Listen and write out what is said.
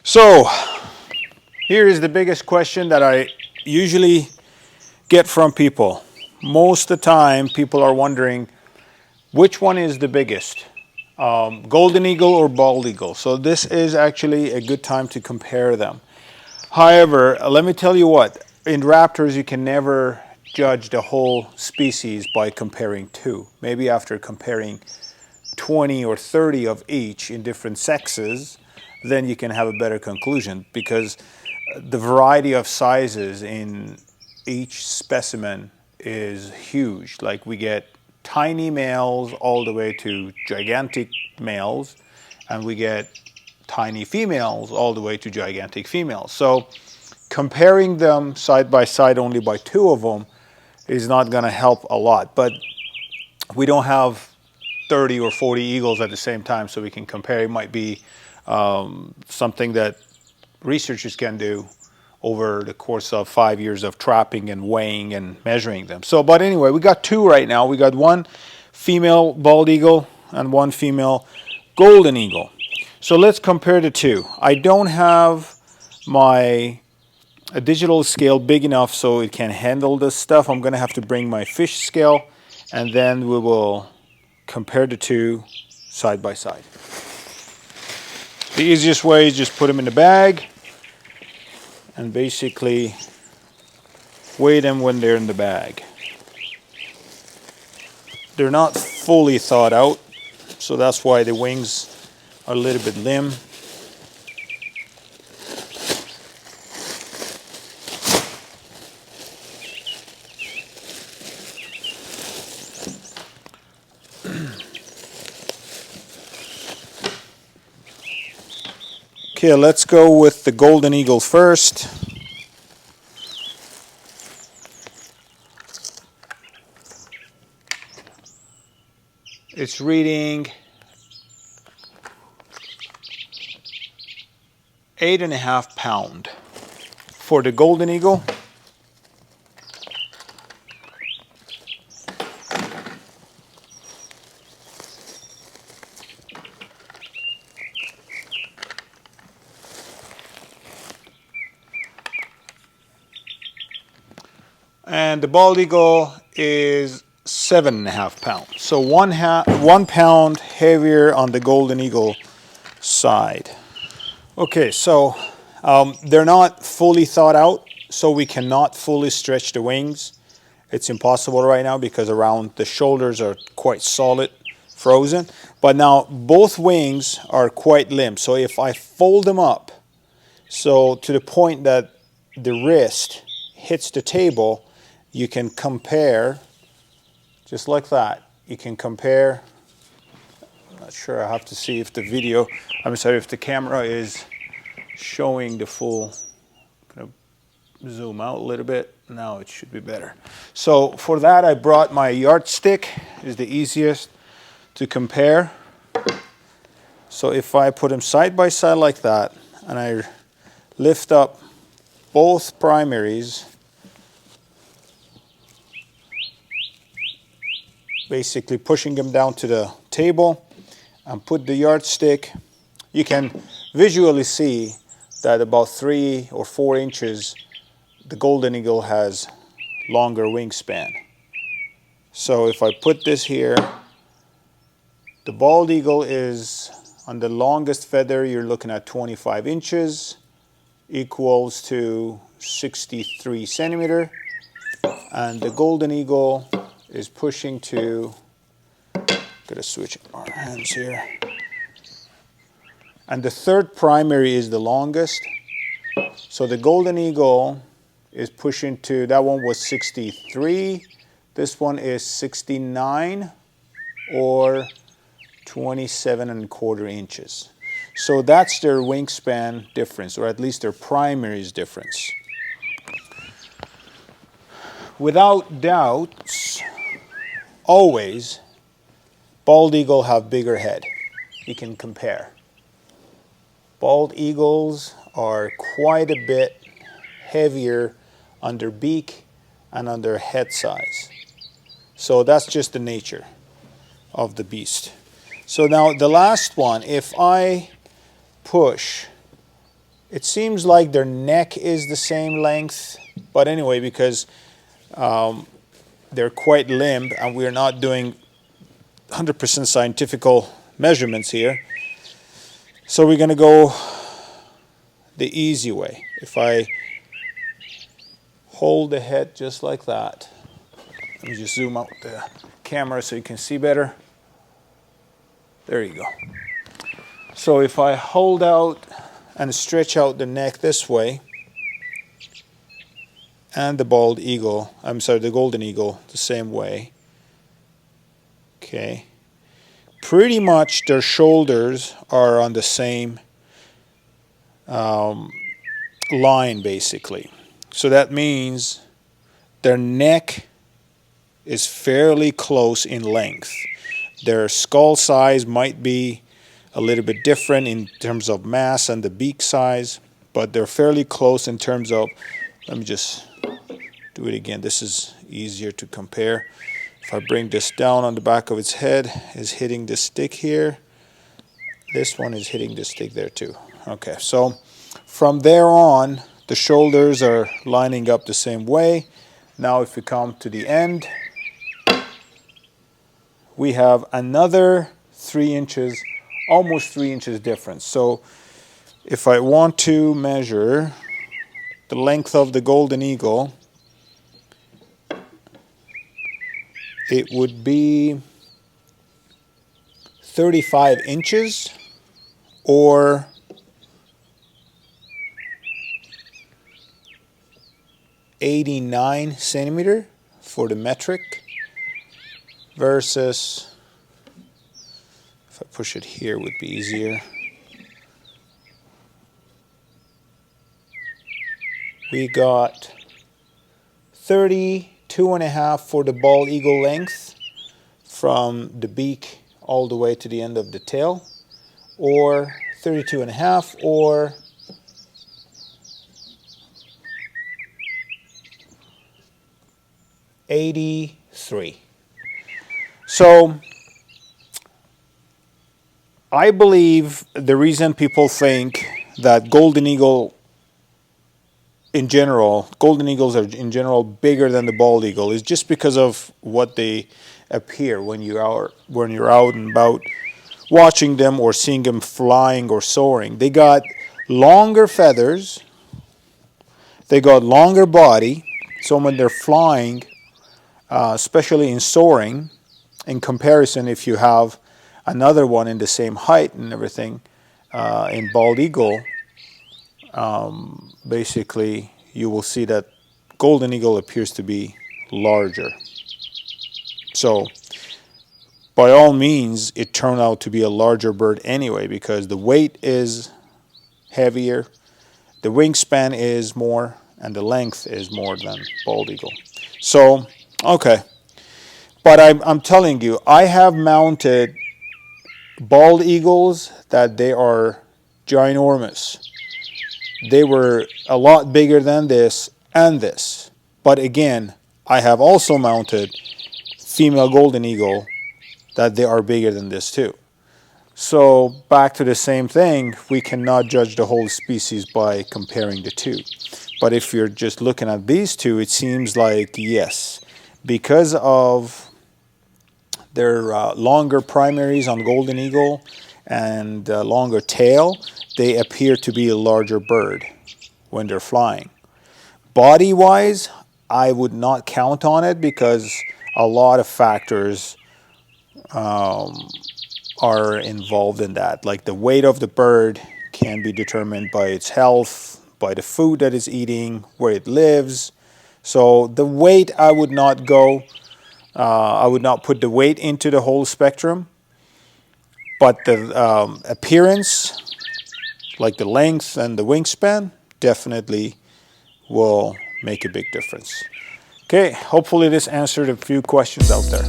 So here is the biggest question that I usually get from people. Most of the time, people are wondering which one is the biggest, golden eagle or bald eagle. So this is actually a good time to compare them. However, let me tell you what, in raptors you can never judge the whole species by comparing two. Maybe after comparing 20 or 30 of each in different sexes, then you can have a better conclusion, because the variety of sizes in each specimen is huge. Like, we get tiny males all the way to gigantic males, and we get tiny females all the way to gigantic females. So comparing them side by side only by two of them is not going to help a lot. But we don't have 30 or 40 eagles at the same time, so we can compare. It might be something that researchers can do over the course of 5 years of trapping and weighing and measuring them. So, but anyway, we got two right now. We got one female bald eagle and one female golden eagle. So let's compare the two. I don't have my digital scale big enough so it can handle this stuff. I'm going to have to bring my fish scale, and then we will compare the two side by side. The easiest way is just put them in the bag and basically weigh them when they're in the bag. They're not fully thawed out, so that's why the wings are a little bit limp. Okay, let's go with the golden eagle first. It's reading 8.5 pounds for the golden eagle. And the bald eagle is 7.5 pounds. So 1 pound heavier on the golden eagle side. Okay, so they're not fully thawed out, so we cannot fully stretch the wings. It's impossible right now because around the shoulders are quite solid, frozen. But now both wings are quite limp. So if I fold them up, so to the point that the wrist hits the table, you can compare, just like that. You can compare. I'm not sure, I have to see if the video, I'm sorry, if the camera is showing the full. I'm gonna zoom out a little bit. Now it should be better. So for that, I brought my yardstick. It's the easiest to compare. So if I put them side by side like that, and I lift up both primaries, basically pushing them down to the table, and put the yardstick, you can visually see that about 3 or 4 inches the golden eagle has longer wingspan. So if I put this here, the bald eagle is on the longest feather, you're looking at 25 inches, equals to 63 centimeter, and the golden eagle is pushing to, gotta switch our hands here. And the third primary is the longest. So the golden eagle is pushing to, that one was 63. This one is 69 or 27.25 inches. So that's their wingspan difference, or at least their primaries difference. Without doubts, always, bald eagle have bigger head. You can compare. Bald eagles are quite a bit heavier on their beak and on their head size. So that's just the nature of the beast. So now the last one, if I push It seems like their neck is the same length, but anyway, because they're quite limp and we're not doing 100% scientific measurements here, so we're going to go the easy way. If I hold the head just like that, let me just zoom out the camera so you can see better. There you go. So if I hold out and stretch out the neck this way, and the bald eagle, I'm sorry, the golden eagle the same way. Okay. Pretty much their shoulders are on the same line basically. So that means their neck is fairly close in length. Their skull size might be a little bit different in terms of mass and the beak size, but they're fairly close in terms of, let me just do it again, this is easier to compare. If I bring this down on the back of its head, is hitting this stick here. This one is hitting this stick there too. Okay, so from there on, the shoulders are lining up the same way. Now if we come to the end, we have another 3 inches, almost 3 inches difference. So if I want to measure the length of the golden eagle, it would be 35 inches or 89 centimeter for the metric versus, if I push it here would be easier. We got 32.5 for the bald eagle length from the beak all the way to the end of the tail, or 32.5 or 83. So I believe the reason people think that golden eagles are in general bigger than the bald eagle is just because of what they appear when you're out and about watching them or seeing them flying or soaring. They got longer feathers, they got longer body, so when they're flying, especially in soaring, in comparison if you have another one in the same height and everything, in bald eagle, basically you will see that golden eagle appears to be larger. So by all means it turned out to be a larger bird anyway, because the weight is heavier, the wingspan is more, and the length is more than bald eagle. So okay, but I'm telling you, I have mounted bald eagles that they are ginormous. They were a lot bigger than this and this. But again, I have also mounted female golden eagle that they are bigger than this too. So back to the same thing, we cannot judge the whole species by comparing the two. But if you're just looking at these two, it seems like yes, because of their longer primaries on golden eagle and longer tail, they appear to be a larger bird when they're flying. Body-wise, I would not count on it because a lot of factors are involved in that. Like the weight of the bird can be determined by its health, by the food that it's eating, where it lives. So the weight, I would not go. I would not put the weight into the whole spectrum. But the appearance, like the length and the wingspan, definitely will make a big difference. Okay, hopefully this answered a few questions out there.